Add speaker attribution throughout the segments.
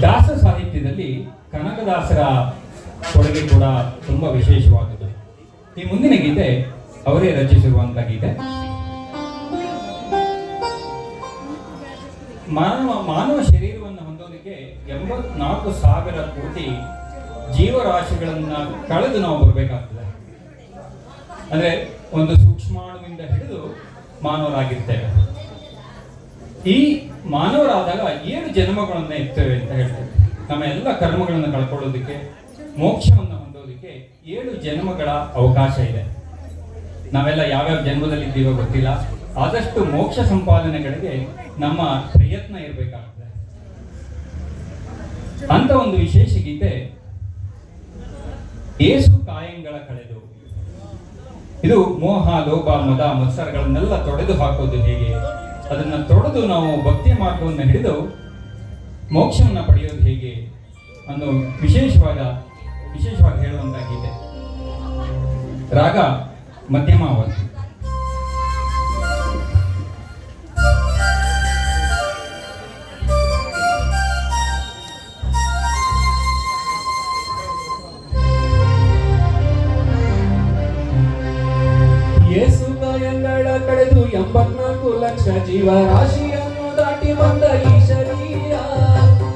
Speaker 1: ದಾಸ ಸಾಹಿತ್ಯದಲ್ಲಿ ಕನಕದಾಸರ ಕೊಡುಗೆ ಕೂಡ ತುಂಬಾ ವಿಶೇಷವಾದದ್ದು. ಈ ಮುಂದಿನ ಗೀತೆ ಅವರೇ ರಚಿಸಿರುವಂತಹ ಗೀತೆ. ಮಾನವ ಶರೀರವನ್ನು ಹೊಂದೋದಕ್ಕೆ 84,000 ಕೋಟಿ ಜೀವರಾಶಿಗಳನ್ನ ಕಳೆದು ನಾವು ಬರಬೇಕಾಗ್ತದೆ. ಅಂದ್ರೆ ಒಂದು ಸೂಕ್ಷ್ಮಾಣುವಿಂದ ಹಿಡಿದು ಮಾನವರಾಗಿರ್ತೇವೆ. ಈ ಮಾನವರಾದಾಗ 7 ಜನ್ಮಗಳನ್ನ ಇರ್ತೇವೆ ಅಂತ ಹೇಳ್ತೇವೆ. ನಮ್ಮ ಎಲ್ಲ ಕರ್ಮಗಳನ್ನು ಕಳ್ಕೊಳ್ಳೋದಕ್ಕೆ, ಮೋಕ್ಷವನ್ನು ಹೊಂದೋದಕ್ಕೆ 7 ಜನ್ಮಗಳ ಅವಕಾಶ ಇದೆ. ನಾವೆಲ್ಲ ಯಾವ್ಯಾವ ಜನ್ಮದಲ್ಲಿ ಇದ್ದೀವೋ ಗೊತ್ತಿಲ್ಲ. ಆದಷ್ಟು ಮೋಕ್ಷ ಸಂಪಾದನೆಗಳಿಗೆ ನಮ್ಮ ಪ್ರಯತ್ನ ಇರಬೇಕಾಗ್ತದೆ. ಅಂತ ಒಂದು ವಿಶೇಷ ಗೀತೆ ಏಸು ಕಾಯಂಗಳ ಕಳೆದು. ಇದು ಮೋಹ, ಲೋಭ, ಮದ, ಮತ್ಸರಗಳನ್ನೆಲ್ಲ ತೊಡೆದು ಹಾಕೋದು ಹೇಗೆ, ಅದನ್ನ ತೊಡೆದು ನಾವು ಭಕ್ತಿ ಮಾರ್ಗವನ್ನು ಹಿಡಿದು ಮೋಕ್ಷವನ್ನು ಪಡೆಯೋದು ಹೇಗೆ ಅನ್ನೋ ವಿಶೇಷವಾಗಿ ಹೇಳುವಂತಹ ಗೀತೆ. ರಾಗ ಮಧ್ಯಮಾವತಿ.
Speaker 2: ಯೇಸು ಕಾಯಂಗಳ ಕಳೆದು 84 ಲಕ್ಷ ಜೀವರಾಶಿಯನ್ನು ದಾಟಿ ಬಂದ ಈ ಶರೀರ.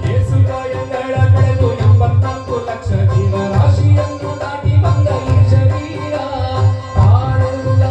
Speaker 2: ಯೇಸು ಕಾಯಂಗಳ ಕಳೆದು 84 ಲಕ್ಷ ಜೀವರಾಶಿಯನ್ನು ದಾಟಿ ಬಂದ ಈ ಶರೀರ. ತಾಳೆಲ್ಲ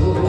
Speaker 2: ನುಡಿದು